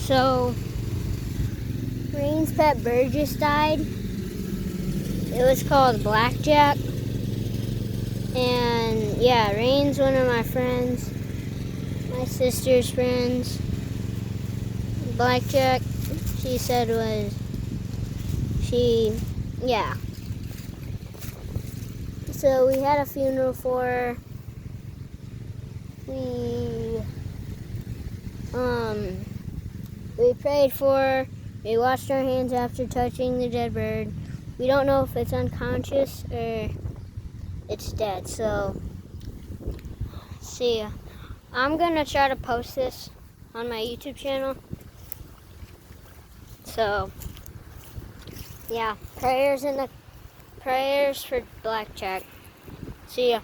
So, Rain's pet bird just died. It was called Blackjack. And yeah, Rain's one of my friends, my sister's friends. Blackjack, she said yeah. So we had a funeral for her. We prayed for her. We washed our hands after touching the dead bird. We don't know if it's unconscious or it's dead, so see ya. I'm gonna try to post this on my YouTube channel. So yeah, prayers for Blackjack. See ya.